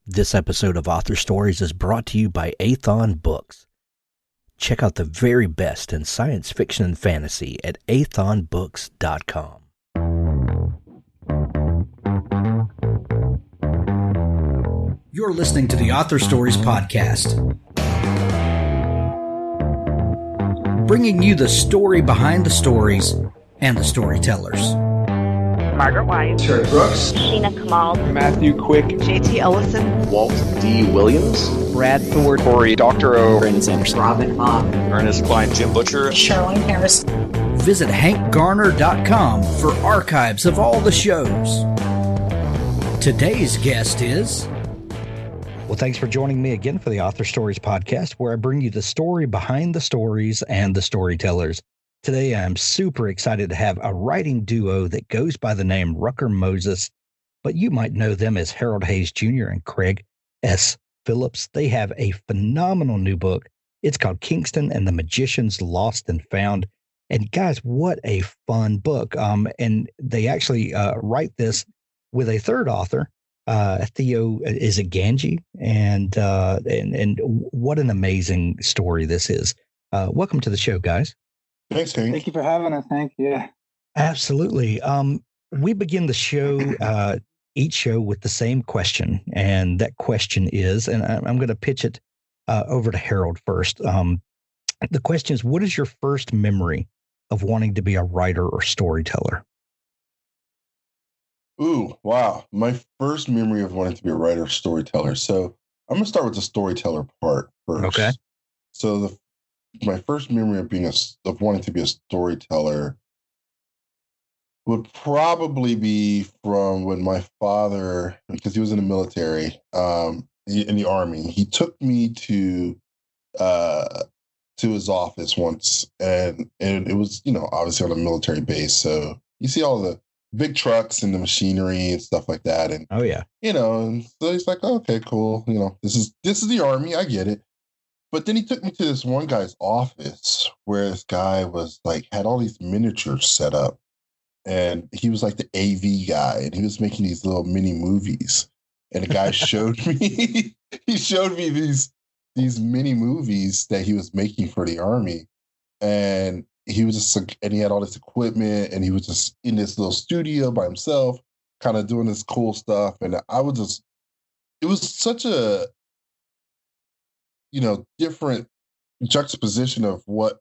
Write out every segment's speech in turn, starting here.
This episode of Author Stories is brought to you by Athon Books. Check out the very best in science fiction and fantasy at athonbooks.com. You're listening to the Author Stories podcast, bringing you the story behind the stories and the storytellers. Margaret White, Terry Brooks, Sheena Kamal, Matthew Quick, JT Ellison, Walt D. Williams, Brad Ford, Corey Dr. O, Brandon Sanderson, Robin Mock, Ernest Klein, Jim Butcher, Sherwin Harris. Visit hankgarner.com for archives of all the shows. Today's guest is... Well, thanks for joining me again for the Author Stories podcast, where I bring you the story behind the stories and the storytellers. Today, I'm super excited to have a writing duo that goes by the name Rucker Moses, but you might know them as Harold Hayes Jr. and Craig S. Phillips. They have a phenomenal new book. It's called Kingston and the Magicians Lost and Found. And guys, what a fun book. And they actually write this with a third author, Theo Ganji, and what an amazing story this is. Welcome to the show, guys. Thanks, Hank. Thank you for having us, Hank. Yeah. Absolutely. We begin the show, each show with the same question. And that question is, and I'm going to pitch it over to Harold first. The question is, what is your first memory of wanting to be a writer or storyteller? Ooh, wow. My first memory of wanting to be a writer or storyteller. So I'm going to start with the storyteller part first. Okay. So my first memory of wanting to be a storyteller would probably be from when my father, because he was in the military, in the Army, he took me to his office once, and it was, obviously on a military base. So you see all the big trucks and the machinery and stuff like that. And oh yeah, and so he's like, oh, okay, cool. This is the Army. I get it. But then he took me to this one guy's office where this guy was like, had all these miniatures set up, and he was like the AV guy, and he was making these little mini movies. And the guy showed me, these mini movies that he was making for the Army. And he was just, and he had all this equipment, and he was just in this little studio by himself, kind of doing this cool stuff. And it was such a, different juxtaposition of what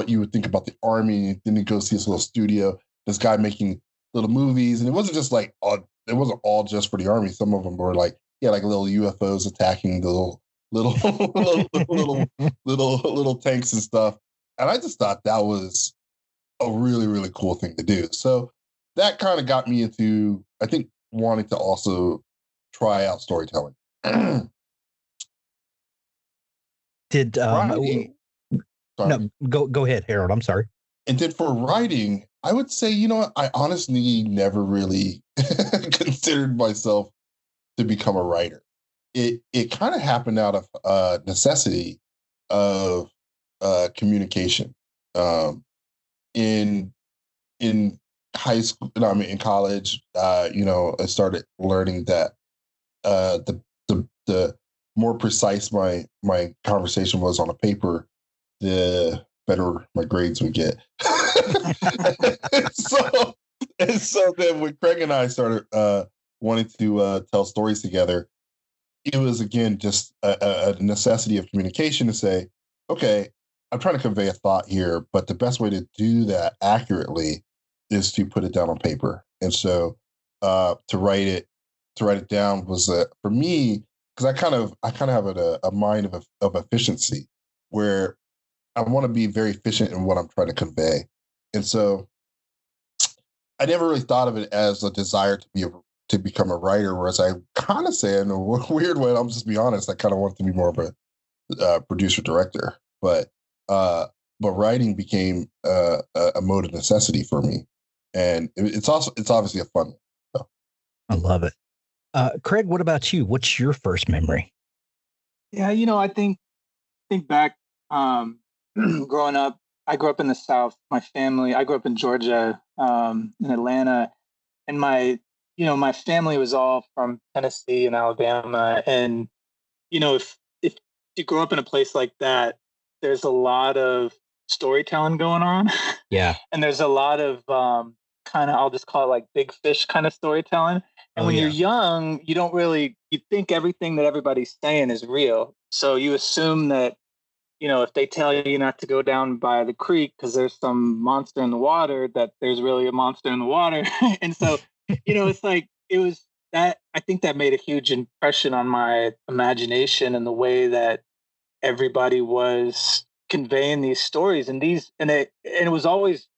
you would think about the Army. Then you go see this little studio, this guy making little movies, and it wasn't just like it wasn't all just for the Army. Some of them were like little UFOs attacking the little tanks and stuff. And I just thought that was a really, really cool thing to do. So that kind of got me into, I think, wanting to also try out storytelling. Did no, go ahead, Harold. I'm sorry. And then for writing, I would say, I honestly never really considered myself to become a writer. It kind of happened out of necessity of communication. In high school, in college, I started learning that the more precise my conversation was on a paper, the better my grades would get. so then when Craig and I started wanting to tell stories together, it was again just a necessity of communication to say, okay, I'm trying to convey a thought here, but the best way to do that accurately is to put it down on paper. And so to write it down was for me, because I kind of have a mind of efficiency, where I want to be very efficient in what I'm trying to convey. And so I never really thought of it as a desire to become a writer, whereas I kind of say, in a weird way, I'll just be honest, I kind of wanted to be more of a producer director. But writing became a mode of necessity for me, and it's obviously a fun one. So. I love it. Craig, what about you? What's your first memory? Yeah, I think back growing up. I grew up in the South. My family, I grew up in Georgia, in Atlanta, and my my family was all from Tennessee and Alabama, and if you grow up in a place like that, there's a lot of storytelling going on. Yeah. And there's a lot of kind of, I'll just call it like big fish kind of storytelling. And when you're young, you don't really, you think everything that everybody's saying is real. So you assume that, if they tell you not to go down by the creek because there's some monster in the water, that there's really a monster in the water. And so, it's like, it was that, I think that made a huge impression on my imagination and the way that everybody was conveying these stories, and it was always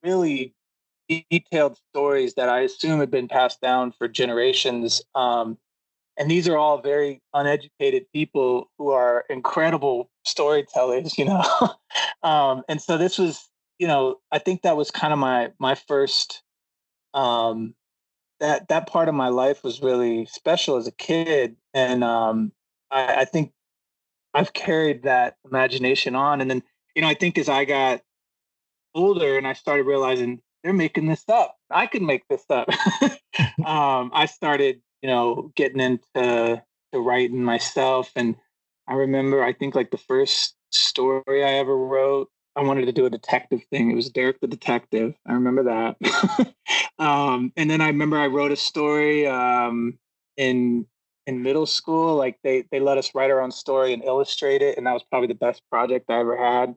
really detailed stories that I assume had been passed down for generations. And these are all very uneducated people who are incredible storytellers, and so this was, I think that was kind of my first, that part of my life was really special as a kid. And I think I've carried that imagination on. And then, I think as I got older and I started realizing they're making this up, I can make this up. I started, getting into writing myself. And I remember, I think like the first story I ever wrote, I wanted to do a detective thing. It was Derek the Detective. I remember that. And then I remember I wrote a story in middle school. Like they let us write our own story and illustrate it, and that was probably the best project I ever had.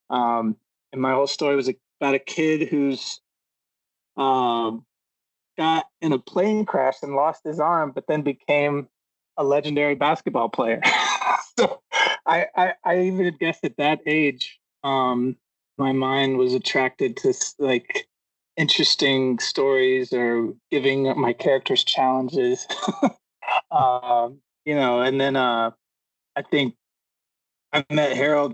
And my whole story was about a kid who's got in a plane crash and lost his arm, but then became a legendary basketball player. So I even guess at that age, my mind was attracted to like interesting stories or giving my characters challenges. And then I think I met Harold.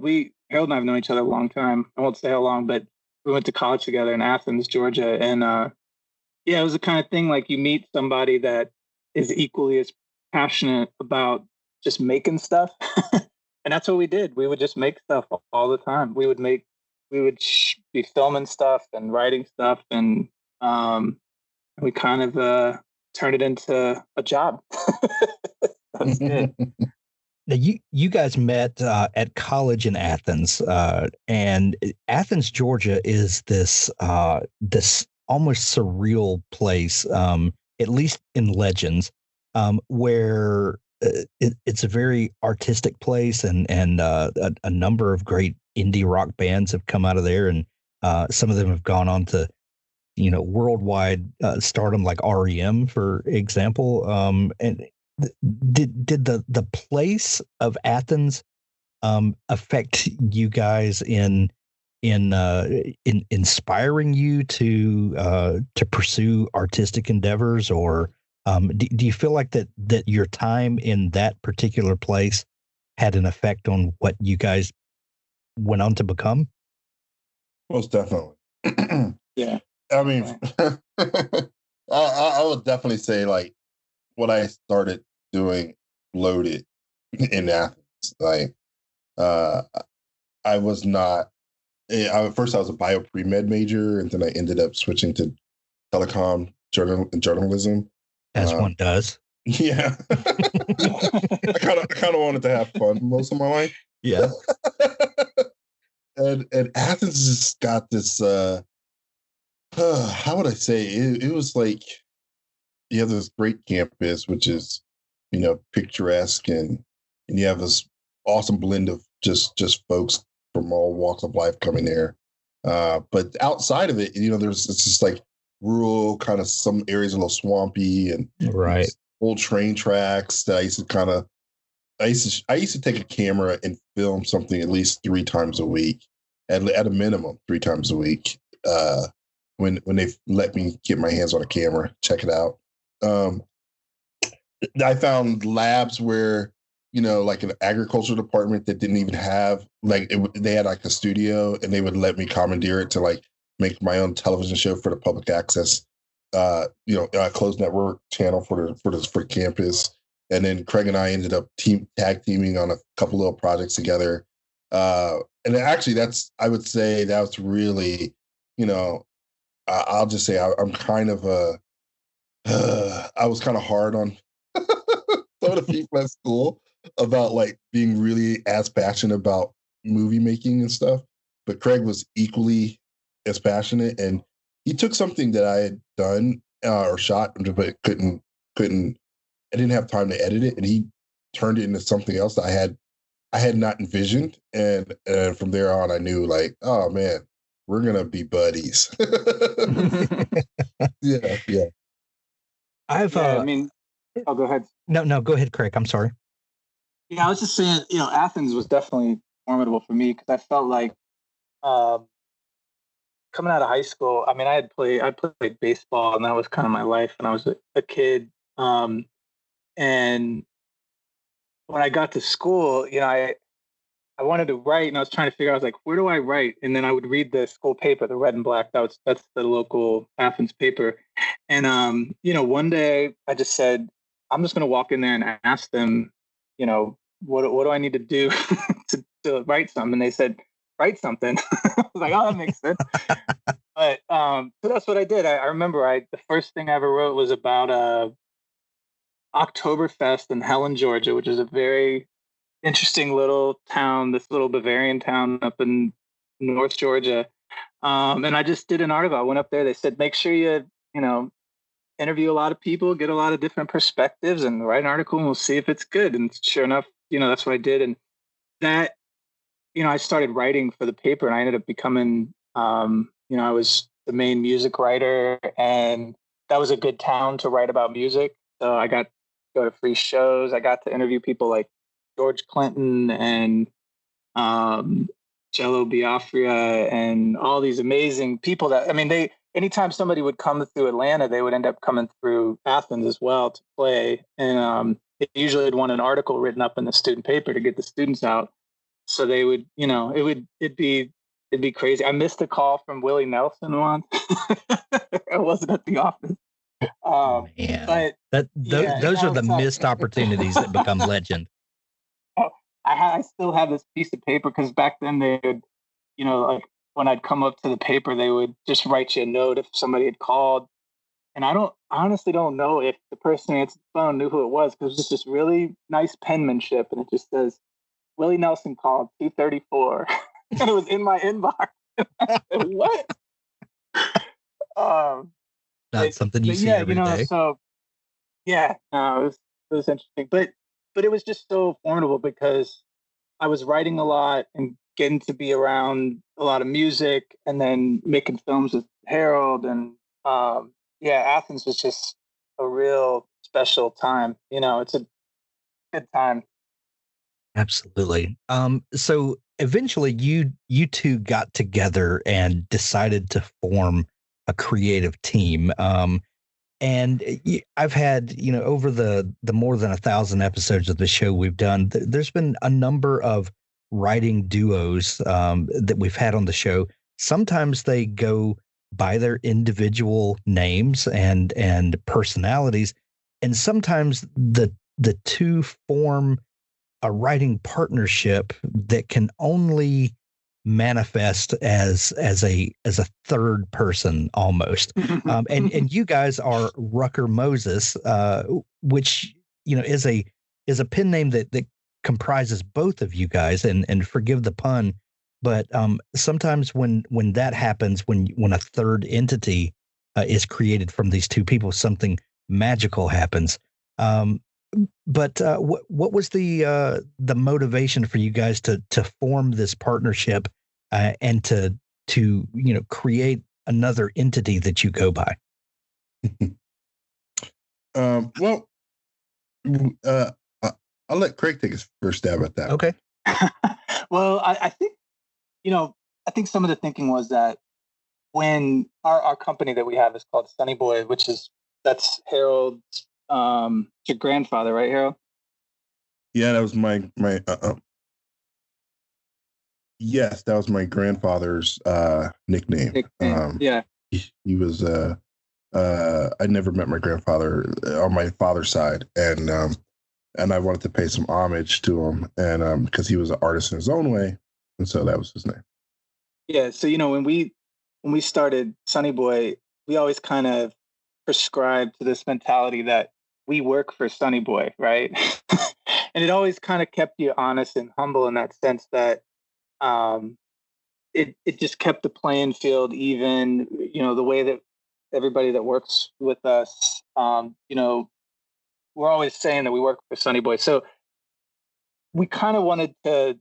Harold and I have known each other a long time. I won't say how long, but we went to college together in Athens, Georgia. And it was the kind of thing like you meet somebody that is equally as passionate about just making stuff. And that's what we did. We would just make stuff all the time. We would be filming stuff and writing stuff, and we kind of turned it into a job. That's it. Now, you guys met at college in Athens, and Athens, Georgia, is this almost surreal place, at least in legends, where it's a very artistic place, and a number of great indie rock bands have come out of there, and some of them have gone on to worldwide stardom, like REM, for example. And did the place of Athens affect you guys in inspiring you to pursue artistic endeavors, or do you feel like that your time in that particular place had an effect on what you guys went on to become? Most definitely. Yeah. I mean, I would definitely say like what I started doing loaded in Athens. Like, I was not. At first, I was a bio pre-med major, and then I ended up switching to telecom journalism. As one does. Yeah. I kind of wanted to have fun most of my life. Yeah. and Athens just got this. How would I say? It was like you have this great campus, which is picturesque, and you have this awesome blend of just folks from all walks of life coming there. But outside of it, it's just like rural, kind of some areas a little swampy, and right. Old train tracks that I used to take a camera and film something at least 3 times a week, at a minimum 3 times a week. When they let me get my hands on a camera, check it out. I found labs where, like an agriculture department that didn't even have, like, they had like a studio, and they would let me commandeer it to like make my own television show for the public access, closed network channel for campus. And then Craig and I ended up tag teaming on a couple little projects together. And actually I would say that was really, I'll just say I'm kind of I was kind of hard on some of the people at school about like being really as passionate about movie making and stuff. But Craig was equally as passionate, and he took something that I had done or shot, but couldn't. I didn't have time to edit it, and he turned it into something else that I had not envisioned. And from there on, I knew like, oh man, we're gonna be buddies. Yeah. I mean, go ahead. No, go ahead, Craig. I'm sorry. Yeah, I was just saying, Athens was definitely formidable for me because I felt like coming out of high school. I mean, I played baseball, and that was kind of my life when I was a kid. And when I got to school, I wanted to write, and I was trying to figure out, I was like, where do I write? And then I would read the school paper, the Red and Black. That's the local Athens paper. And one day I just said, I'm just going to walk in there and ask them, what do I need to do to write something? And they said, write something. I was like, oh, that makes sense. But so that's what I did. I remember the first thing I ever wrote was about Oktoberfest in Helen, Georgia, which is a very interesting little town, this little Bavarian town up in North Georgia. And I just did an article. I went up there. They said, make sure you interview a lot of people, get a lot of different perspectives, and write an article, and we'll see if it's good. And sure enough, that's what I did. And that, I started writing for the paper, and I ended up becoming, I was the main music writer, and that was a good town to write about music. So I got to go to free shows. I got to interview people like George Clinton and Jello Biafra and all these amazing people anytime somebody would come through Atlanta, they would end up coming through Athens as well to play. And they usually would want an article written up in the student paper to get the students out. So they would, it'd be crazy. I missed a call from Willie Nelson once. I wasn't at the office. Man, but those are the missed opportunities that become legend. I still have this piece of paper because back then they would, like when I'd come up to the paper, they would just write you a note if somebody had called. And I honestly don't know if the person who answered the phone knew who it was, because it was just really nice penmanship. And it just says, Willie Nelson called 2:34. And it was in my inbox. What? Not something you see every day. So it was interesting. But it was just so formidable because I was writing a lot and getting to be around a lot of music, and then making films with Harold. And Athens was just a real special time. It's a good time. Absolutely. So eventually you two got together and decided to form a creative team. And I've had, over the more than 1,000 episodes of the show we've done, there's been a number of writing duos that we've had on the show. Sometimes they go by their individual names and personalities, and sometimes the two form a writing partnership that can only manifest as a third person almost. And you guys are Rucker Moses, which is a pen name that comprises both of you guys, and forgive the pun, but sometimes when that happens, when a third entity is created from these two people, something magical happens. But what was the motivation for you guys to form this partnership and to create another entity that you go by? I'll let Craig take his first stab at that. Okay. Well, I think some of the thinking was that when our company that we have is called Sunny Boy, that's Harold's your grandfather, right, Harold? Yeah, that was my yes, that was my grandfather's nickname. Yeah. He was I never met my grandfather on my father's side, and I wanted to pay some homage to him, and because he was an artist in his own way, and so that was his name. Yeah, so when we started Sunny Boy, we always kind of prescribed to this mentality that we work for Sonny Boy, right? And it always kind of kept you honest and humble in that sense that it just kept the playing field even, the way that everybody that works with us, we're always saying that we work for Sonny Boy. So we kind of wanted to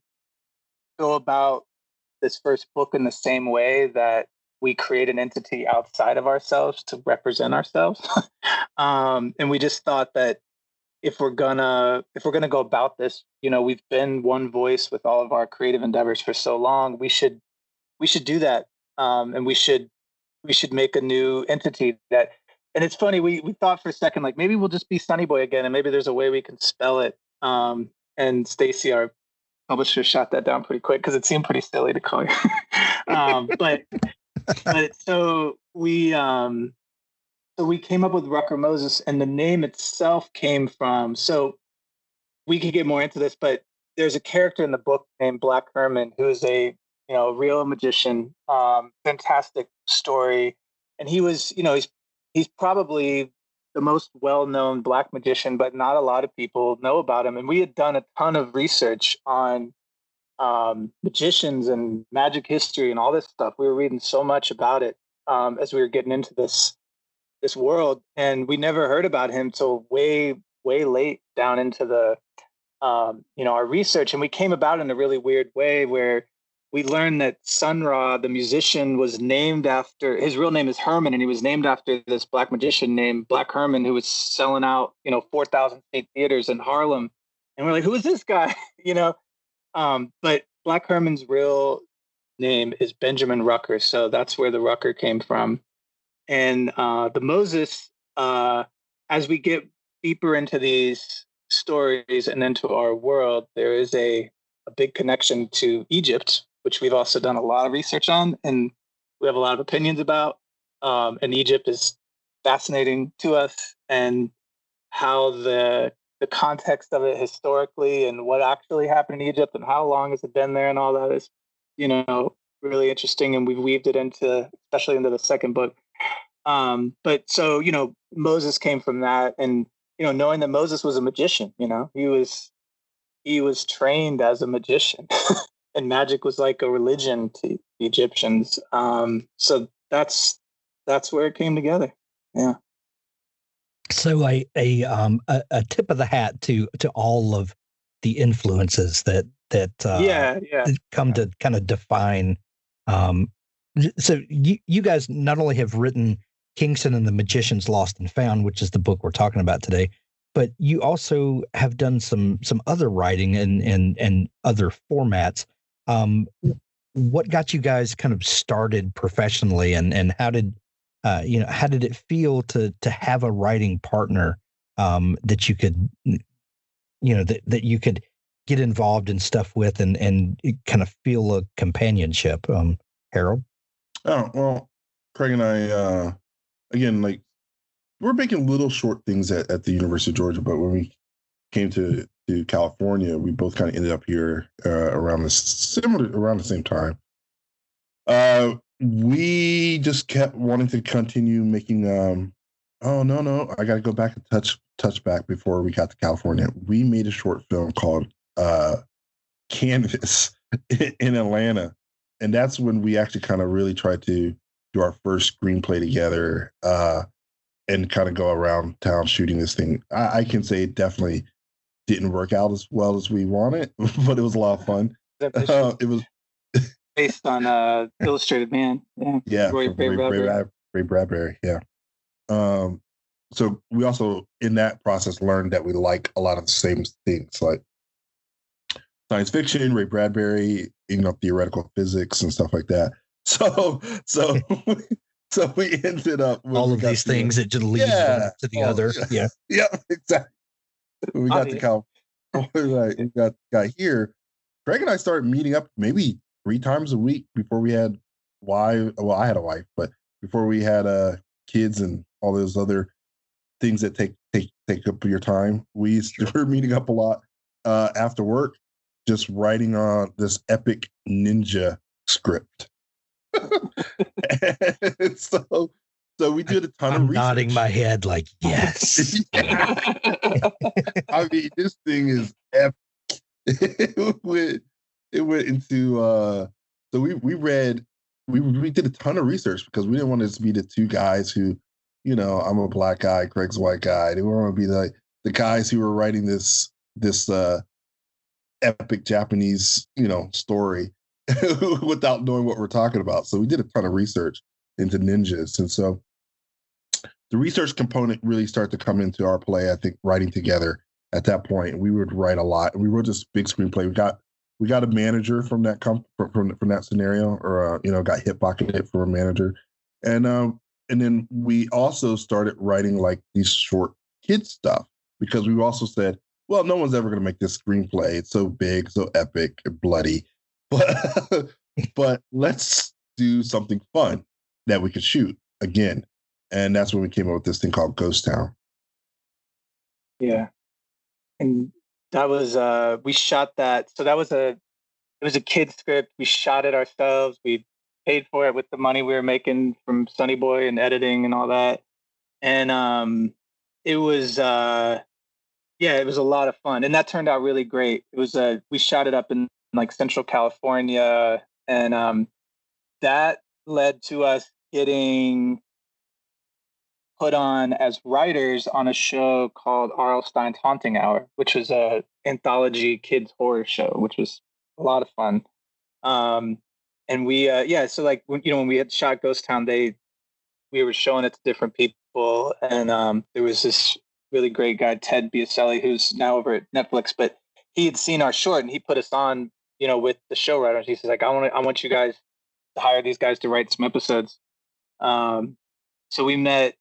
go about this first book in the same way that we create an entity outside of ourselves to represent ourselves. And we just thought that if we're gonna go about this, we've been one voice with all of our creative endeavors for so long. We should do that, and we should make a new entity that. And it's funny, we thought for a second, like maybe we'll just be Sonny Boy again, and maybe there's a way we can spell it. And Stacy, our publisher, shot that down pretty quick because it seemed pretty silly to call you. But so we came up with Rucker Moses, and the name itself came from. So we could get more into this, but there's a character in the book named Black Herman who is a real magician. Fantastic story, and he was he's probably the most well-known Black magician, but not a lot of people know about him. And we had done a ton of research on magicians and magic history and all this stuff. We were reading so much about it as we were getting into this world, and we never heard about him till way late down into the our research. And we came about in a really weird way where we learned that Sun Ra, the musician, was named after, his real name is Herman, and he was named after this Black magician named Black Herman, who was selling out 4,000 seat theaters in Harlem. And we're like, who is this guy? But Black Herman's real name is Benjamin Rucker, so that's where the Rucker came from. And the Moses, as we get deeper into these stories and into our world, there is a big connection to Egypt, which we've also done a lot of research on, and we have a lot of opinions about. And Egypt is fascinating to us, and how the context of it historically and what actually happened in Egypt and how long has it been there and all that is, really interesting. And we've weaved it especially into the second book. But so, Moses came from that, and, knowing that Moses was a magician, he was trained as a magician and magic was like a religion to the Egyptians. So that's where it came together. Yeah. So a tip of the hat to all of the influences that come to kind of define. So you guys not only have written Kingston and the Magicians Lost and Found, which is the book we're talking about today, but you also have done some other writing and other formats. What got you guys kind of started professionally, and how did it feel to have a writing partner that you could that you could get involved in stuff with and kind of feel a companionship? Harold? Oh, well, Craig and I, again, like, we're making little short things at the University of Georgia, but when we came to California, we both kind of ended up here around the same time. We just kept wanting to continue making. Oh no! I got to go back and touch back before we got to California. We made a short film called Canvas in Atlanta, and that's when we actually kind of really tried to do our first screenplay together and kind of go around town shooting this thing. I can say it definitely didn't work out as well as we wanted, but it was a lot of fun. It was based on Illustrated Man. Yeah, Ray Bradbury. Yeah. So we also, in that process, learned that we like a lot of the same things, like science fiction, Ray Bradbury, theoretical physics and stuff like that. So we ended up with all of these things that just lead one to the other. Yeah. Yeah, exactly. We got to California, we got here. Greg and I started meeting up maybe 3 times a week before we had I had a wife, but before we had kids and all those other things that take up your time, we were meeting up a lot after work, just writing on this epic ninja script. And so So we did a ton I'm of research. nodding my head like, yes. I mean, this thing is epic. It went into so we did a ton of research because we didn't want it to be the two guys who, I'm a black guy, Craig's a white guy. They want to be the guys who were writing this epic Japanese, story without knowing what we're talking about. So we did a ton of research into ninjas. And so the research component really started to come into our play, I think, writing together at that point. We would write a lot. We wrote this big screenplay. We got a manager from that from that scenario, or got hip pocketed for a manager. And then we also started writing like these short kid stuff, because we also said, well, no one's ever going to make this screenplay. It's so big, so epic, and bloody. But let's do something fun that we could shoot again. And that's when we came up with this thing called Ghost Town. Yeah. And that was, we shot that. So it was a kid script. We shot it ourselves. We paid for it with the money we were making from Sonny Boy and editing and all that. And it was, it was a lot of fun. And that turned out really great. It was, we shot it up in like Central California. And that led to us getting put on as writers on a show called R.L. Stein's Haunting Hour, which was a anthology kids horror show, which was a lot of fun. And we, so like, when we had shot Ghost Town, we were showing it to different people. And there was this really great guy, Ted Biaselli, who's now over at Netflix, but he had seen our short and he put us on, with the show writers. He says, like, I want you guys to hire these guys to write some episodes. So we met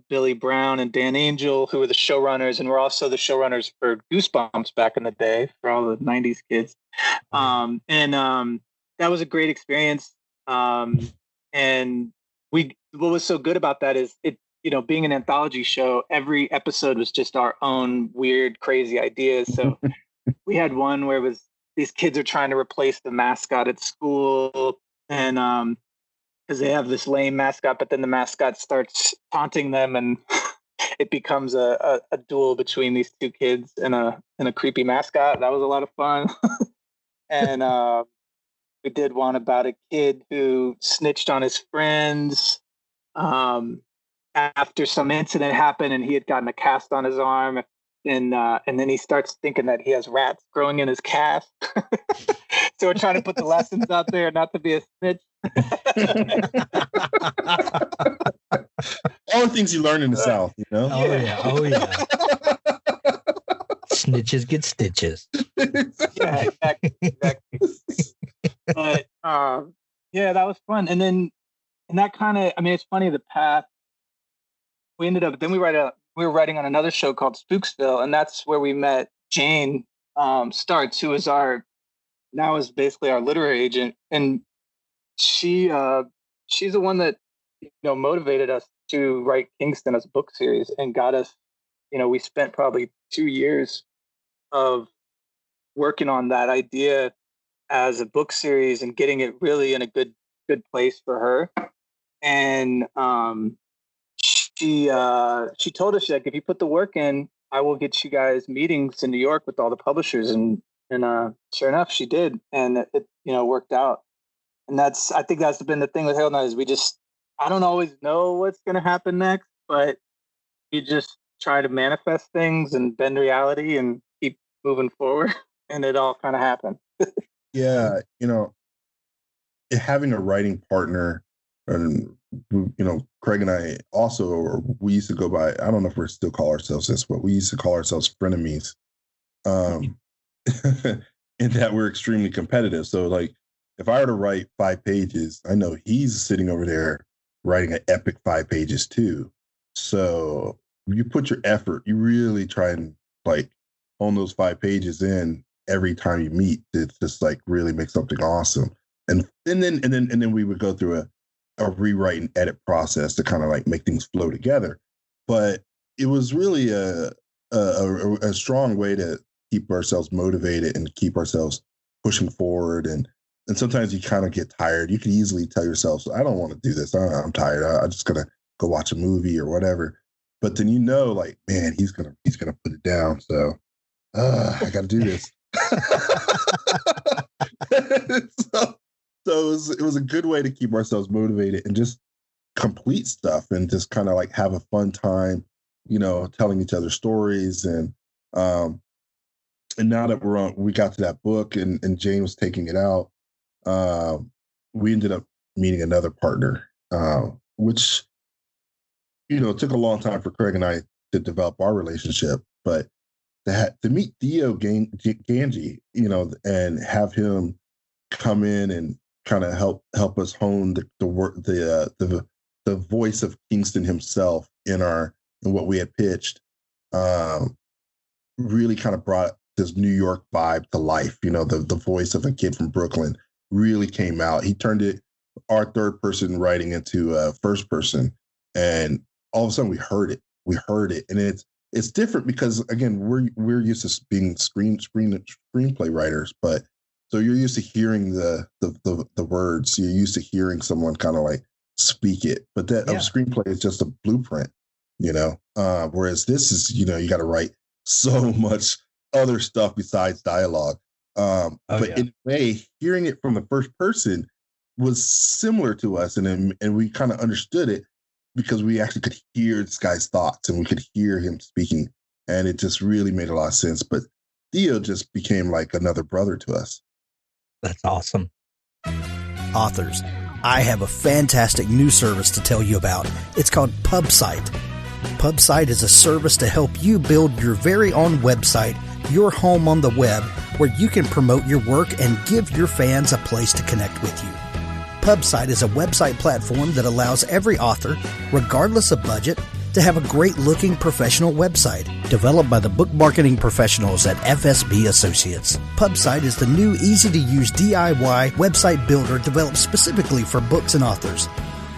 Billy Brown and Dan Angel, who were the showrunners, and we're also the showrunners for Goosebumps back in the day for all the 90s kids. That was a great experience. And what was so good about that is it, being an anthology show, every episode was just our own weird, crazy ideas. So we had one where it was these kids are trying to replace the mascot at school, and because they have this lame mascot, but then the mascot starts taunting them, and it becomes a duel between these two kids and a creepy mascot. That was a lot of fun. And we did one about a kid who snitched on his friends after some incident happened, and he had gotten a cast on his arm. And then he starts thinking that he has rats growing in his cast. So we're trying to put the lessons out there not to be a snitch. All the things you learn in the South, Oh yeah. Snitches get stitches. Yeah, exactly. But that was fun. And then, and that kind of, it's funny, the path we ended up. Then we were writing on another show called Spooksville, and that's where we met Jane Starts, who is now is basically our literary agent, and she's the one that motivated us to write Kingston as a book series and got us. We spent probably 2 years of working on that idea as a book series and getting it really in a good place for her. And she told us, like, if you put the work in, I will get you guys meetings in New York with all the publishers. And sure enough, she did. And it worked out. And I think that's been the thing with Hail Night is I don't always know what's going to happen next, but you just try to manifest things and bend reality and keep moving forward. And it all kind of happened. Yeah. Having a writing partner, and Craig and I also, we used to go by, I don't know if we still call ourselves this, but we used to call ourselves frenemies. In that we're extremely competitive. So like, if I were to write 5 pages, I know he's sitting over there writing an epic 5 pages too. So you put your effort, you really try and like hone those 5 pages in every time you meet. It's just like really make something awesome. And then we would go through a rewrite and edit process to kind of like make things flow together. But it was really a strong way to keep ourselves motivated and keep ourselves pushing forward. And sometimes you kind of get tired. You can easily tell yourself, I don't want to do this. I'm tired. I'm just going to go watch a movie or whatever. But then like, man, he's gonna put it down. So I got to do this. So it was a good way to keep ourselves motivated and just complete stuff and just kind of like have a fun time, telling each other stories. And now that we got to that book and Jane was taking it out, we ended up meeting another partner, which, took a long time for Craig and I to develop our relationship, but to meet Theo Ganji, and have him come in and kind of help us hone the voice of Kingston himself in what we had pitched, really kind of brought this New York vibe to life. The voice of a kid from Brooklyn really came out. He turned our third person writing into first person, and all of a sudden we heard it, and it's different because, again, we're used to being screenplay writers, but so you're used to hearing the words. You're used to hearing someone kind of like speak it, but a screenplay is just a blueprint, whereas this is, you got to write so much other stuff besides dialogue. In a way, hearing it from the first person was similar to us, and we kind of understood it because we actually could hear this guy's thoughts and we could hear him speaking, and it just really made a lot of sense. But Theo just became like another brother to us. That's awesome. Authors, I have a fantastic new service to tell you about. It's called PubSite. PubSite is a service to help you build your very own website, your home on the web, where you can promote your work and give your fans a place to connect with you. PubSite is a website platform that allows every author, regardless of budget, to have a great-looking professional website developed by the book marketing professionals at FSB Associates. PubSite is the new, easy-to-use DIY website builder developed specifically for books and authors.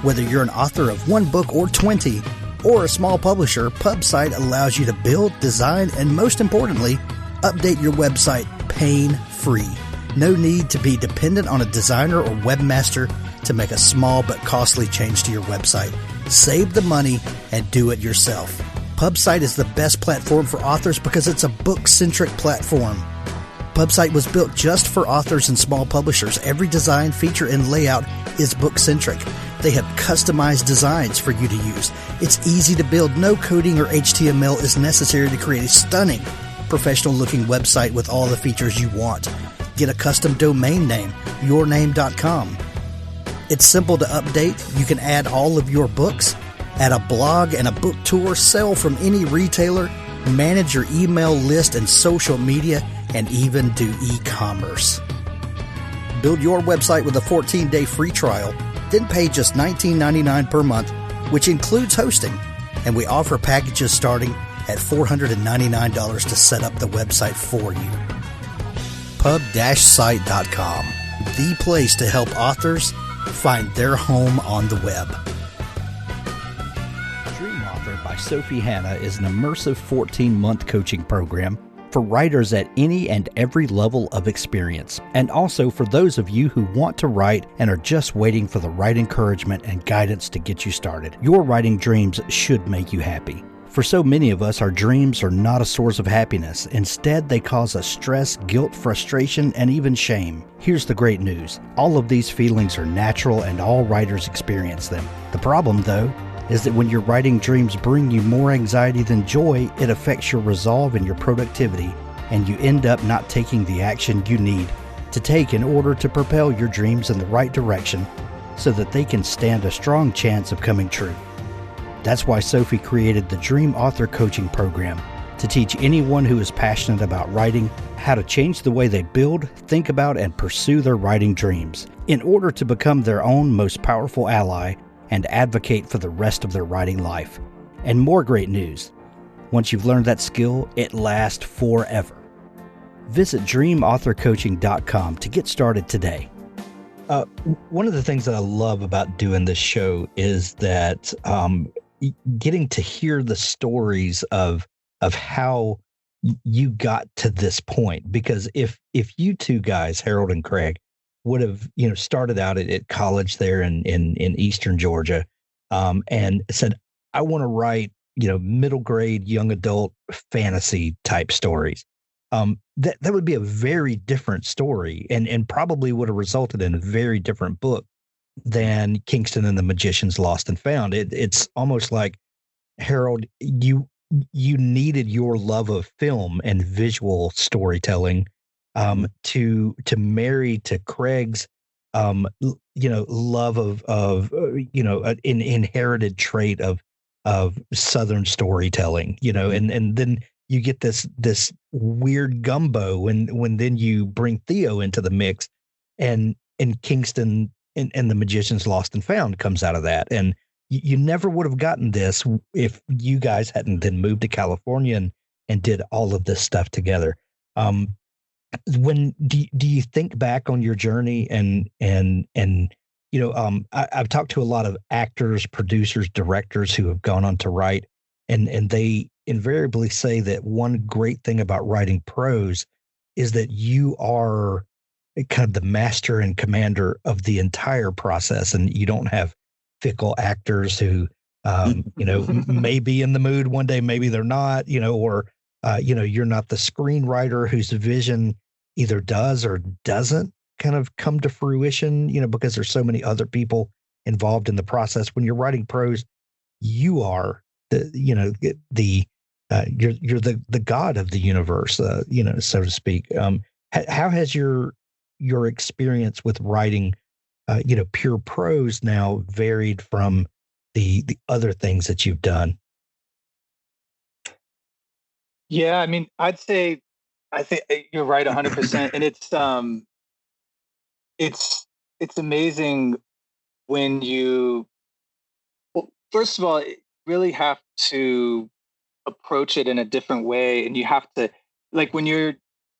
Whether you're an author of one book or 20, or a small publisher, PubSite allows you to build, design, and most importantly, update your website pain-free. No need to be dependent on a designer or webmaster to make a small but costly change to your website. Save the money and do it yourself. PubSite is the best platform for authors because it's a book-centric platform. PubSite was built just for authors and small publishers. Every design, feature, and layout is book-centric. They have customized designs for you to use. It's easy to build. No coding or HTML is necessary to create a stunning, professional-looking website with all the features you want. Get a custom domain name, yourname.com. It's simple to update. You can add all of your books, add a blog and a book tour, sell from any retailer, manage your email list and social media, and even do e-commerce. Build your website with a 14-day free trial, then pay just $19.99 per month, which includes hosting. And we offer packages starting at $499 to set up the website for you. Pub-site.com, the place to help authors find their home on the web. Dream Author by Sophie Hannah is an immersive 14-month coaching program for writers at any and every level of experience, and also for those of you who want to write and are just waiting for the right encouragement and guidance to get you started. Your writing dreams should make you happy. For so many of us, our dreams are not a source of happiness. Instead, they cause us stress, guilt, frustration, and even shame. Here's the great news. All of these feelings are natural and all writers experience them. The problem, though, is that when your writing dreams bring you more anxiety than joy, it affects your resolve and your productivity, and you end up not taking the action you need to take in order to propel your dreams in the right direction so that they can stand a strong chance of coming true. That's why Sophie created the Dream Author Coaching Program, to teach anyone who is passionate about writing how to change the way they build, think about, and pursue their writing dreams in order to become their own most powerful ally and advocate for the rest of their writing life. And more great news. Once you've learned that skill, it lasts forever. Visit dreamauthorcoaching.com to get started today. One of the things that I love about doing this show is that getting to hear the stories of how you got to this point. Because if you two guys, Harold and Craig, would have started out at college there in Eastern Georgia, and said, I want to write, middle grade, young adult fantasy type stories. That would be a very different story and probably would have resulted in a very different book than Kingston and the Magicians Lost and Found. It's almost like, Harold, you needed your love of film and visual storytelling to marry to Craig's love of an inherited trait of Southern storytelling, and then you get this weird gumbo when then you bring Theo into the mix, and Kingston and the Magicians Lost and Found comes out of that. And you never would have gotten this if you guys hadn't then moved to California and did all of this stuff together. When do you think back on your journey and I've talked to a lot of actors, producers, directors who have gone on to write, and they invariably say that one great thing about writing prose is that you are kind of the master and commander of the entire process, and you don't have fickle actors who may be in the mood one day, maybe they're not, or you're not the screenwriter whose vision either does or doesn't kind of come to fruition, because there's so many other people involved in the process. When you're writing prose, you are you're the god of the universe, so to speak. How has your experience with writing, pure prose now varied from the other things that you've done? Yeah, I mean, I think you're right 100%. And it's amazing when first of all, you really have to approach it in a different way. And you have to, like, when you're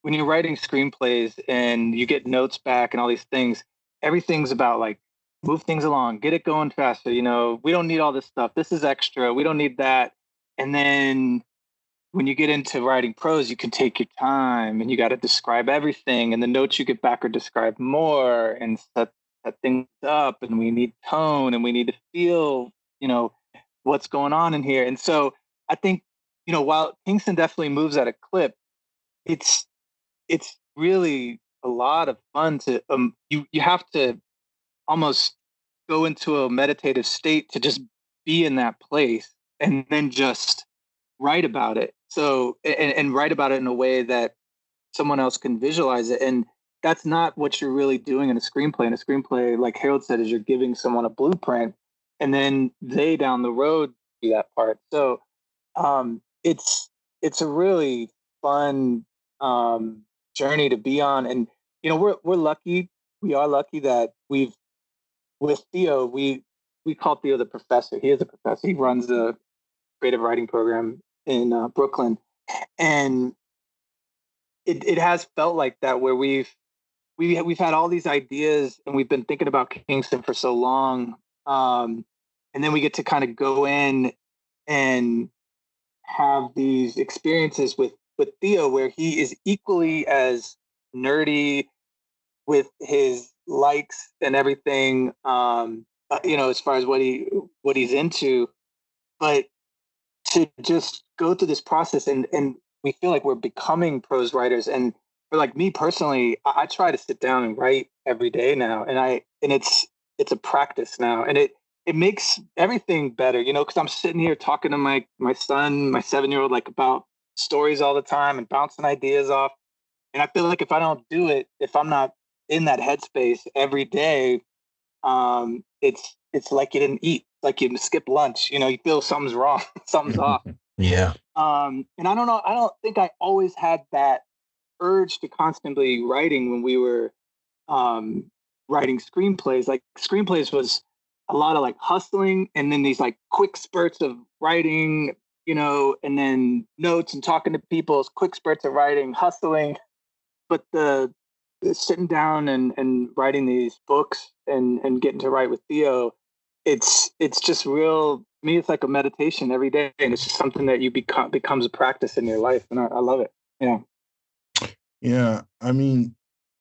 writing screenplays and you get notes back and all these things, everything's about like, move things along, get it going faster. We don't need all this stuff. This is extra. We don't need that. And then when you get into writing prose, you can take your time and you got to describe everything. And the notes you get back are described more and set things up. And we need tone and we need to feel, what's going on in here. And so I think, while Kingston definitely moves at a clip, it's really a lot of fun to, you have to almost go into a meditative state to just be in that place and then just write about it. So, and write about it in a way that someone else can visualize it. And that's not what you're really doing in a screenplay. In a screenplay, like Harold said, is you're giving someone a blueprint and then they down the road do that part. So it's a really fun journey to be on. And, we're lucky. We are lucky that with Theo, we call Theo the professor. He is a professor. He runs a creative writing program in Brooklyn, and it has felt like that, where we've had all these ideas and we've been thinking about Kingston for so long, and then we get to kind of go in and have these experiences with Theo, where he is equally as nerdy with his likes and everything, as far as what he's into, but to just go through this process and we feel like we're becoming prose writers. And for like me personally, I try to sit down and write every day now, and it's a practice now, and it makes everything better, because I'm sitting here talking to my son, my 7-year-old, like about stories all the time and bouncing ideas off. And I feel like if I don't do it, if I'm not in that headspace every day, it's like you didn't eat, like you skip lunch. You feel something's wrong, something's off. Yeah. And I don't know. I don't think I always had that urge to constantly writing when we were writing screenplays. Like screenplays was a lot of like hustling, and then these like quick spurts of writing, and then notes and talking to people, quick spurts of writing, hustling. But the sitting down and writing these books and getting to write with Theo, it's just real. To me, it's like a meditation every day, and it's just something that you becomes a practice in your life, and I love it. Yeah, I mean,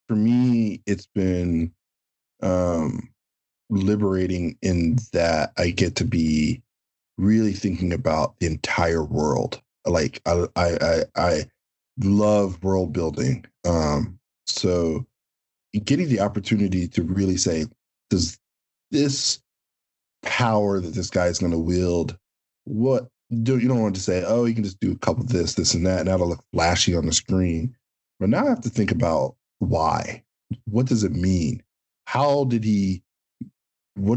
for me, it's been liberating in that I get to be really thinking about the entire world. Like I love world building. So getting the opportunity to really say, does this power that this guy is going to wield, what do you don't want to say, oh, you can just do a couple of this and that, and that'll look flashy on the screen. But now I have to think about why. What does it mean? What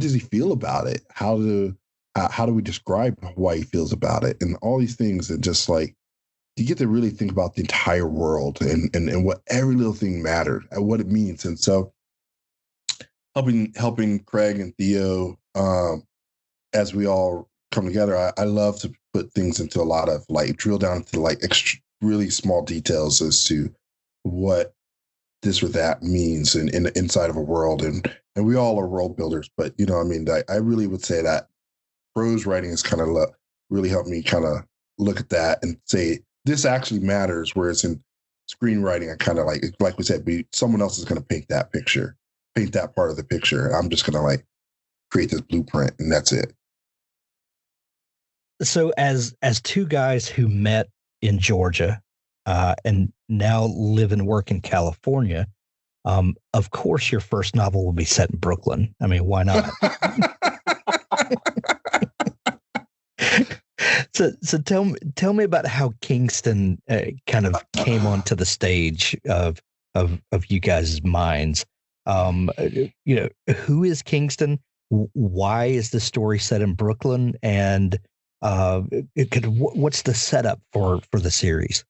does he feel about it? How do we describe why he feels about it? And all these things that just like, you get to really think about the entire world and what every little thing mattered and what it means. And so helping Craig and Theo, as we all come together, I love to put things into a lot of like drill down to like really small details as to what this or that means in the inside of a world. And we all are world builders, but I really would say that prose writing has kind of really helped me kind of look at that and say, this actually matters. Whereas in screenwriting, I kind of like we said, someone else is going to paint that picture, paint that part of the picture. I'm just going to like create this blueprint and that's it. So as two guys who met in Georgia and now live and work in California, of course your first novel will be set in Brooklyn. I mean, why not? So tell me about how Kingston kind of came onto the stage of you guys' minds. Who is Kingston? Why is the story set in Brooklyn? And what's the setup for the series?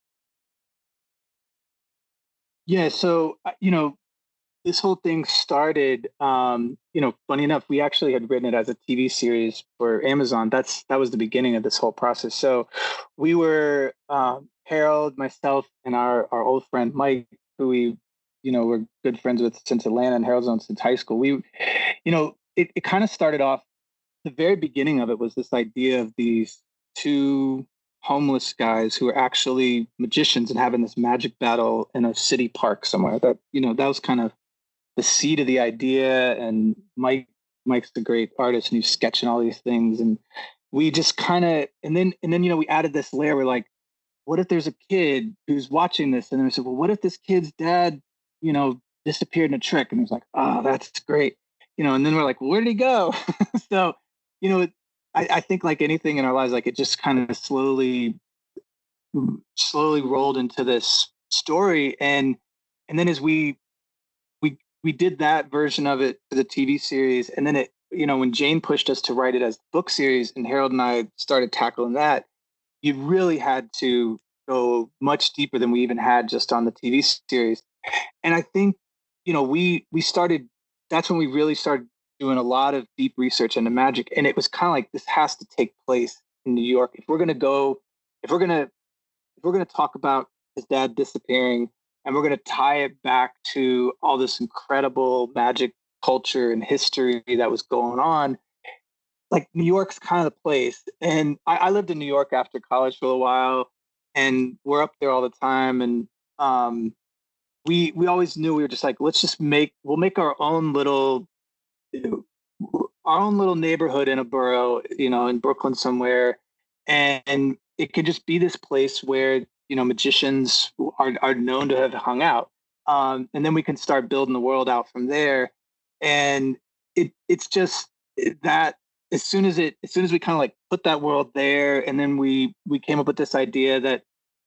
Yeah, so this whole thing started, funny enough, we actually had written it as a TV series for Amazon. That was the beginning of this whole process. So we were, Harold, myself, and our old friend, Mike, who we, we're good friends with since Atlanta, and Harold's known since high school. We, it kind of started off, the very beginning of it was this idea of these two homeless guys who are actually magicians and having this magic battle in a city park somewhere. That that was kind of the seed of the idea. And Mike's a great artist and he's sketching all these things. And we just kind of, and then we added this layer. We're like, what if there's a kid who's watching this? And then we said, well, what if this kid's dad, disappeared in a trick? And it was like, oh, that's great. And then we're like, well, where did he go? So, I think like anything in our lives, like it just kind of slowly rolled into this story. And then as we did that version of it for the TV series, and then it, when Jane pushed us to write it as the book series and Harold and I started tackling that, you really had to go much deeper than we even had just on the TV series. And I think, we started, that's when we really started doing a lot of deep research into magic. And it was kind of like, this has to take place in New York. If we're going to talk about his dad disappearing, and we're going to tie it back to all this incredible magic culture and history that was going on, like New York's kind of the place. And I lived in New York after college for a while, and we're up there all the time. And we always knew, we were just like, we'll make our own little neighborhood in a borough, in Brooklyn somewhere. And it could just be this place where, magicians are known to have hung out. And then we can start building the world out from there. And it's just that as soon as we kind of like put that world there, and then we came up with this idea that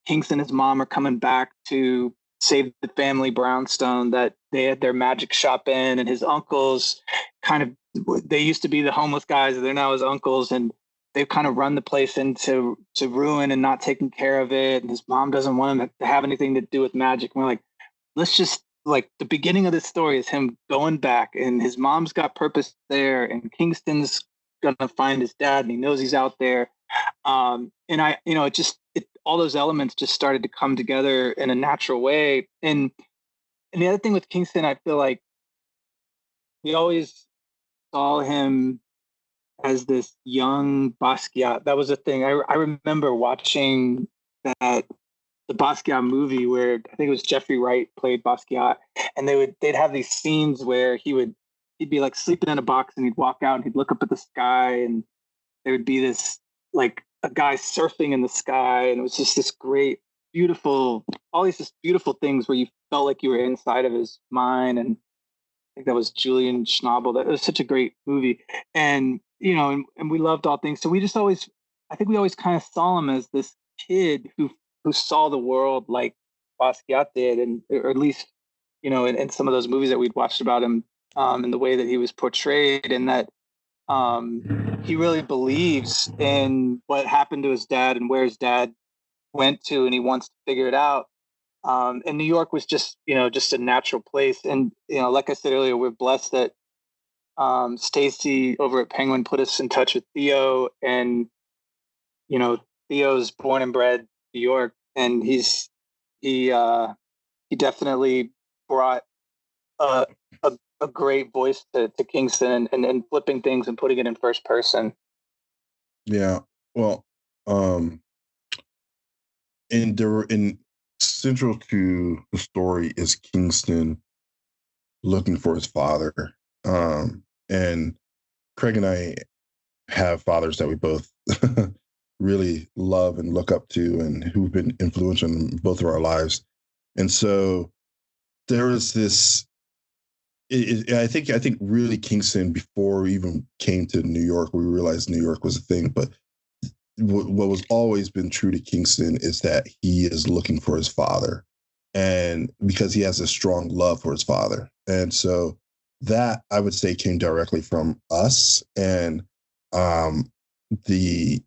Kingston and his mom are coming back to save the family brownstone that they had their magic shop in, and his uncles they used to be the homeless guys, they're now his uncles, and they've kind of run the place into ruin and not taking care of it. And his mom doesn't want him to have anything to do with magic. And we're like, let's just, like, the beginning of this story is him going back, and his mom's got purpose there, and Kingston's gonna find his dad, and he knows he's out there. And all those elements just started to come together in a natural way. And the other thing with Kingston, I feel like we always saw him as this young Basquiat. That was a thing. I remember watching the Basquiat movie where I think it was Jeffrey Wright played Basquiat, and they'd have these scenes where he would he'd be like sleeping in a box, and he'd walk out and he'd look up at the sky, and there would be this like a guy surfing in the sky, and it was just this great, beautiful, all these just beautiful things where you felt like you were inside of his mind. And I think that was Julian Schnabel. That was such a great movie, and and we loved all things. So we just always, I think we always kind of saw him as this kid who saw the world like Basquiat did, and or at least in some of those movies that we'd watched about him, in the way that he was portrayed, and that he really believes in what happened to his dad and where his dad went to, and he wants to figure it out. And New York was just a natural place. And like I said earlier, we're blessed that Stacy over at Penguin put us in touch with Theo, and Theo's born and bred New York, and he definitely brought a great voice to Kingston, and flipping things and putting it in first person. Yeah, well, in central to the story is Kingston looking for his father, and Craig and I have fathers that we both really love and look up to, and who've been influential in both of our lives. And so there is this. I think really Kingston, before we even came to New York, we realized New York was a thing. But what was always been true to Kingston is that he is looking for his father, and because he has a strong love for his father. And so that, I would say, came directly from us, and the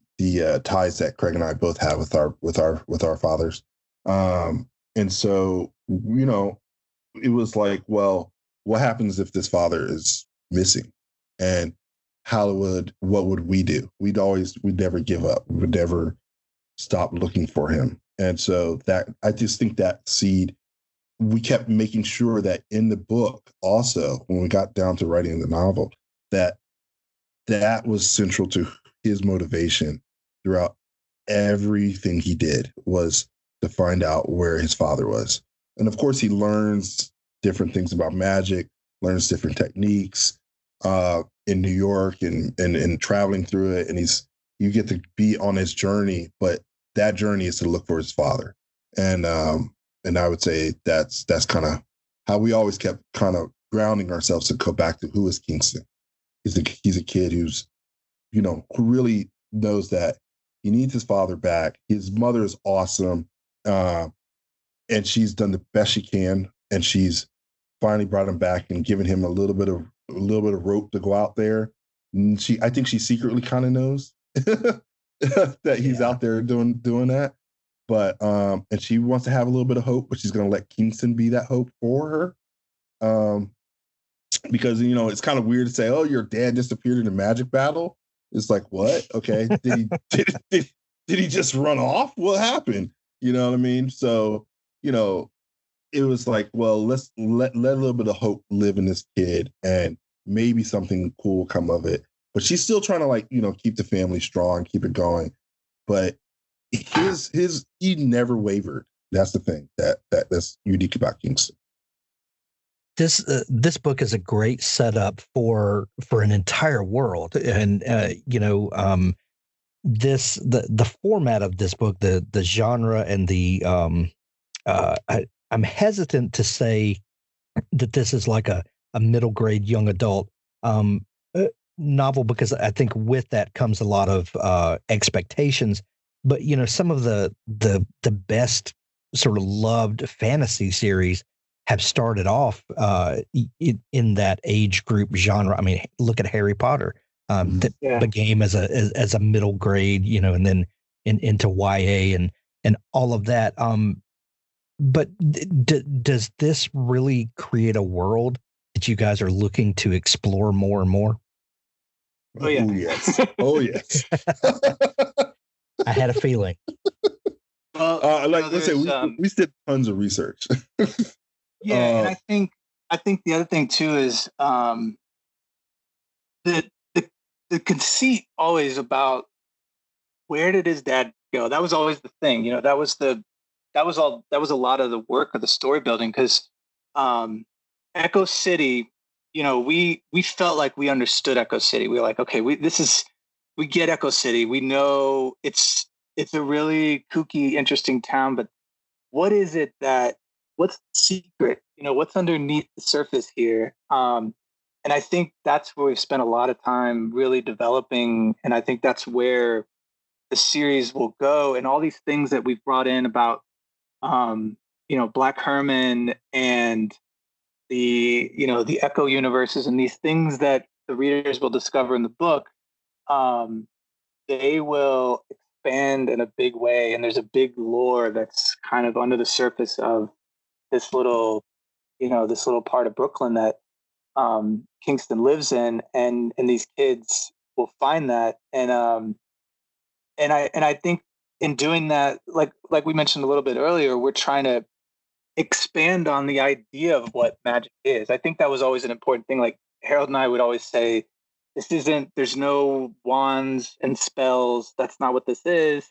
ties that Craig and I both have with our fathers. And so, it was like, well, what happens if this father is missing? And what would we do? We'd never give up. We would never stop looking for him. And so that, I just think that seed, we kept making sure that in the book also, when we got down to writing the novel, that was central to his motivation throughout everything he did, was to find out where his father was. And of course, he learns different things about magic, learns different techniques in New York, and traveling through it. And you get to be on his journey, but that journey is to look for his father. And I would say that's kind of how we always kept kind of grounding ourselves to go back to who is Kingston. He's a kid who's, who really knows that he needs his father back. His mother is awesome. And she's done the best she can. And she's finally brought him back and given him a little bit of rope to go out there. And I think she secretly kind of knows that he's out there doing that. But and she wants to have a little bit of hope, but she's going to let Kingston be that hope for her. Because, it's kind of weird to say, oh, your dad disappeared in a magic battle. It's like, what? Okay. Did he just run off? What happened? You know what I mean? So, it was like, well, let's let a little bit of hope live in this kid, and maybe something cool will come of it. But she's still trying to keep the family strong, keep it going. But he never wavered. That's the thing that's unique about Kingston. This book is a great setup for an entire world, and the format of this book, the genre, and the I'm hesitant to say that this is like a middle grade young adult novel, because I think with that comes a lot of expectations. But some of the best sort of loved fantasy series have started off in that age group genre. I mean, look at Harry Potter, that began as a middle grade, and then into YA and all of that. But does this really create a world that you guys are looking to explore more and more? Oh, yeah. Oh, yes. I had a feeling. Well, like I said, we did tons of research. And I think the other thing too is the conceit always about where did his dad go. That was always the thing. That was a lot of the work of the story building, because Echo City we felt like we understood Echo City. We were like, okay, we get Echo City. We know it's a really kooky, interesting town, but what is it what's the secret? What's underneath the surface here? And I think that's where we've spent a lot of time really developing. And I think that's where the series will go. And all these things that we've brought in about, Black Herman and the Echo universes and these things that the readers will discover in the book, they will expand in a big way. And there's a big lore that's kind of under the surface of this little part of Brooklyn that Kingston lives in, and these kids will find that. And I think in doing that, like we mentioned a little bit earlier, we're trying to expand on the idea of what magic is. I think that was always an important thing. Like Harold and I would always say, there's no wands and spells. That's not what this is.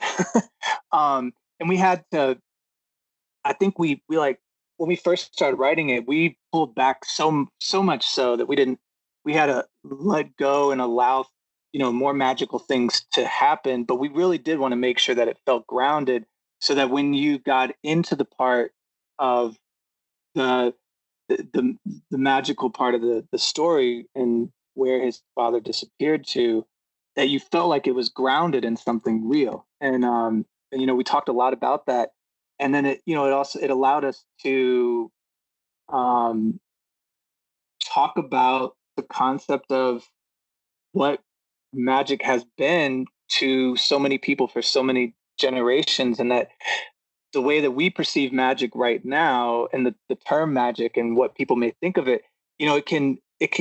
And we had to, I think we like, when we first started writing it, we pulled back so much so that we had to let go and allow, more magical things to happen. But we really did want to make sure that it felt grounded, so that when you got into the part of the magical part of the story and where his father disappeared to, that you felt like it was grounded in something real. And we talked a lot about that. And then it allowed us to talk about the concept of what magic has been to so many people for so many generations, and that the way that we perceive magic right now, and the term magic and what people may think of it, it can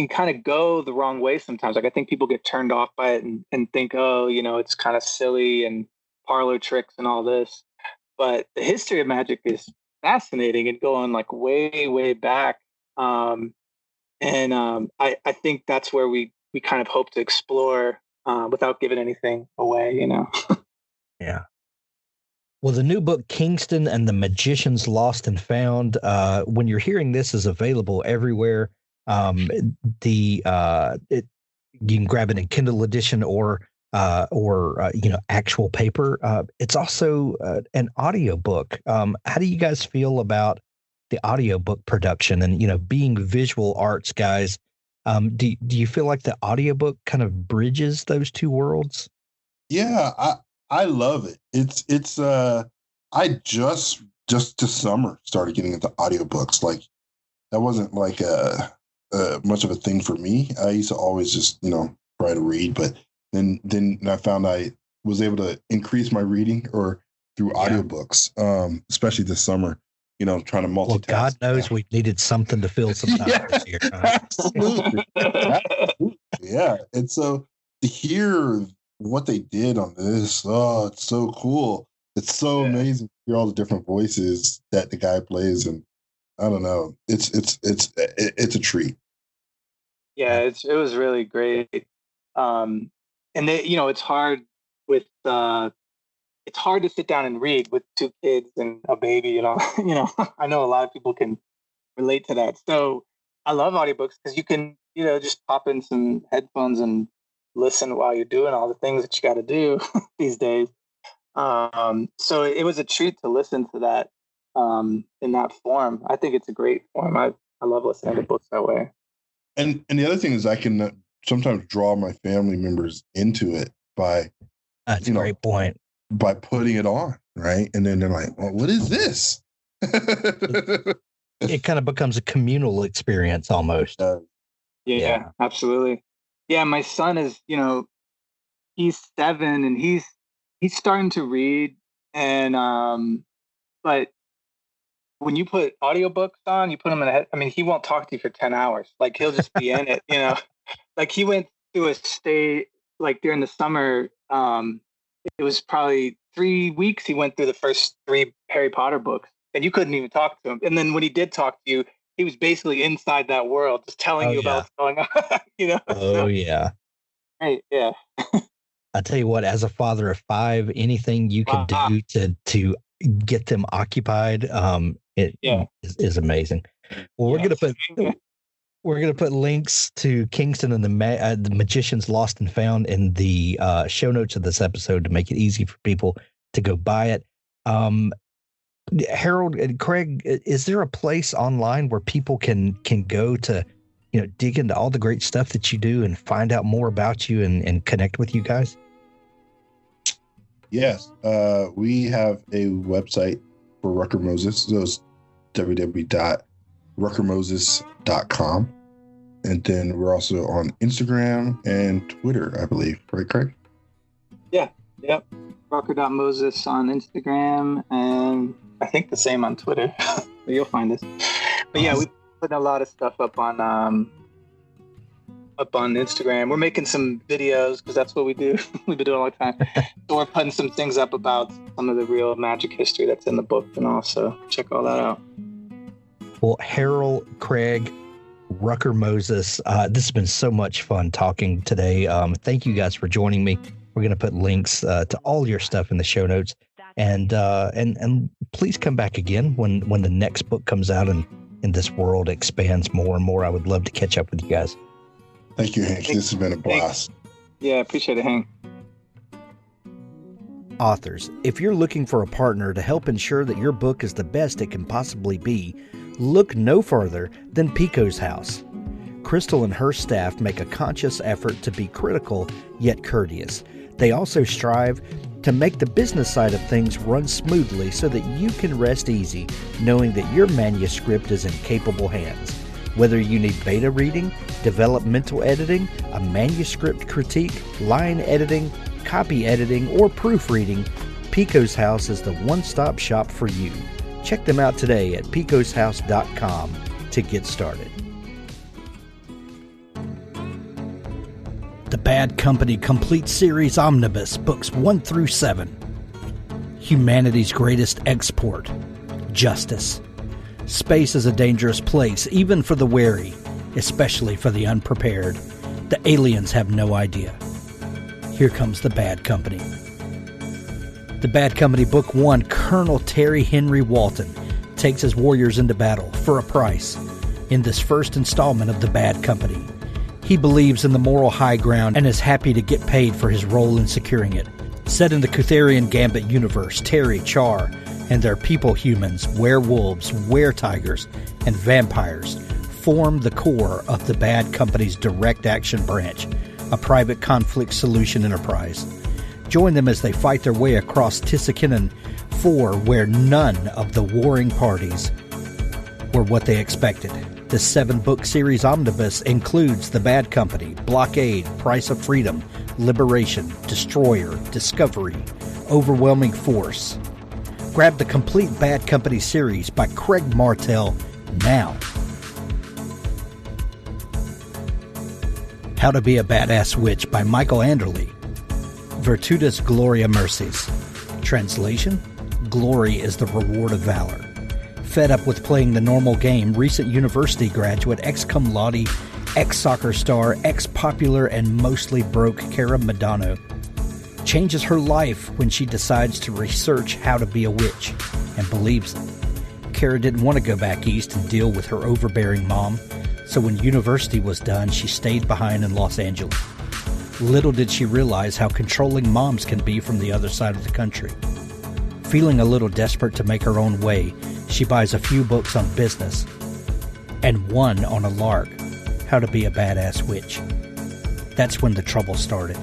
kind of go the wrong way sometimes. Like I think people get turned off by it and think, oh, it's kind of silly and parlor tricks and all this. But the history of magic is fascinating and going like way, way back. I think that's where we kind of hope to explore without giving anything away, Yeah. Well, the new book, Kingston and the Magicians Lost and Found, when you're hearing this, is available everywhere. You can grab it in Kindle edition or actual paper. It's also an audiobook. How do you guys feel about the audiobook production and, being visual arts guys? Do you feel like the audiobook kind of bridges those two worlds? Yeah, I love it. It's I just this summer started getting into audiobooks. Like that wasn't like much of a thing for me. I used to always just, try to read, but then I found I was able to increase my reading through audiobooks, especially this summer, trying to multitask. Well, God knows we needed something to fill some time this year. Absolutely. Absolutely. Yeah. And so to hear what they did on this, it's so cool. It's so amazing to hear all the different voices that the guy plays. And I don't know, it's a treat. Yeah, it was really great. And they, it's hard it's hard to sit down and read with two kids and a baby, I know a lot of people can relate to that. So I love audiobooks because you can, just pop in some headphones and listen while you're doing all the things that you got to do these days. So it was a treat to listen to that in that form. I think it's a great form. I love listening to books that way. And the other thing is I can sometimes draw my family members into it by, that's a great point, by putting it on. Right. And then they're like, well, what is this? It kind of becomes a communal experience almost. Yeah, absolutely. Yeah. My son is, he's 7 and he's starting to read. And, but when you put audiobooks on, you put him in a head. I mean, he won't talk to you for 10 hours. Like he'll just be in it, like he went through a stay, like during the summer, it was probably 3 weeks. He went through the first 3 Harry Potter books and you couldn't even talk to him. And then when he did talk to you, he was basically inside that world, just telling you about what's going on, Oh, yeah. Right. Yeah. I tell you what, as a father of 5, anything you can do to get them occupied, is amazing. Well, we're going to We're going to put links to Kingston and the Magicians Lost and Found in the show notes of this episode to make it easy for people to go buy it. Harold and Craig, is there a place online where people can go to, dig into all the great stuff that you do and find out more about you and connect with you guys? Yes. We have a website for Rucker Moses. So it's www.ruckermoses.com. And then we're also on Instagram and Twitter, I believe. Right, Craig? Yeah. Yep. Rucker.Moses on Instagram, and I think the same on Twitter. You'll find us. But yeah, we put a lot of stuff up on Instagram. We're making some videos because that's what we do. We've been doing it all the time. So we're putting some things up about some of the real magic history that's in the book, and also check all that out. Well, Harold, Craig, Rucker Moses, this has been so much fun talking today. Thank you guys for joining me. We're going to put links to all your stuff in the show notes, and please come back again when the next book comes out and this world expands more and more. I would love to catch up with you guys. Thank you, Hank. This has been a blast. Yeah, appreciate it, Hank. Authors, if you're looking for a partner to help ensure that your book is the best it can possibly be, look no further than Pico's House. Crystal and her staff make a conscious effort to be critical yet courteous. They also strive to make the business side of things run smoothly so that you can rest easy knowing that your manuscript is in capable hands. Whether you need beta reading, developmental editing, a manuscript critique, line editing, copy editing, or proofreading, Pico's House is the one-stop shop for you. Check them out today at picoshouse.com to get started. The Bad Company Complete Series Omnibus, Books 1 through 7. Humanity's greatest export, justice. Space is a dangerous place, even for the wary, especially for the unprepared. The aliens have no idea. Here comes the Bad Company. The Bad Company Book 1, Colonel Terry Henry Walton takes his warriors into battle for a price in this first installment of The Bad Company. He believes in the moral high ground and is happy to get paid for his role in securing it. Set in the Cutherian Gambit universe, Terry, Char, and their people humans, werewolves, were-tigers, and vampires form the core of the Bad Company's direct action branch, a private conflict solution enterprise. Join them as they fight their way across Tissakinnon 4, where none of the warring parties were what they expected. The 7-book series omnibus includes The Bad Company, Blockade, Price of Freedom, Liberation, Destroyer, Discovery, Overwhelming Force. Grab the complete Bad Company series by Craig Martell now. How to Be a Badass Witch by Michael Anderle. Virtutis Gloria Mercies. Translation: Glory is the reward of valor. Fed up with playing the normal game, recent university graduate, ex-cum laude, ex-soccer star, ex-popular and mostly broke Cara Madano changes her life when she decides to research how to be a witch and believes it. Cara didn't want to go back east and deal with her overbearing mom, so when university was done, she stayed behind in Los Angeles. Little did she realize how controlling moms can be from the other side of the country. Feeling a little desperate to make her own way, she buys a few books on business and one on a lark, How to Be a Badass Witch. That's when the trouble started.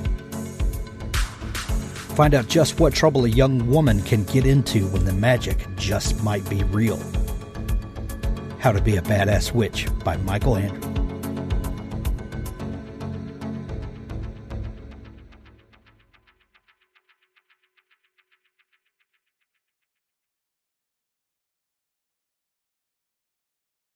Find out just what trouble a young woman can get into when the magic just might be real. How to Be a Badass Witch by Michael Anderle.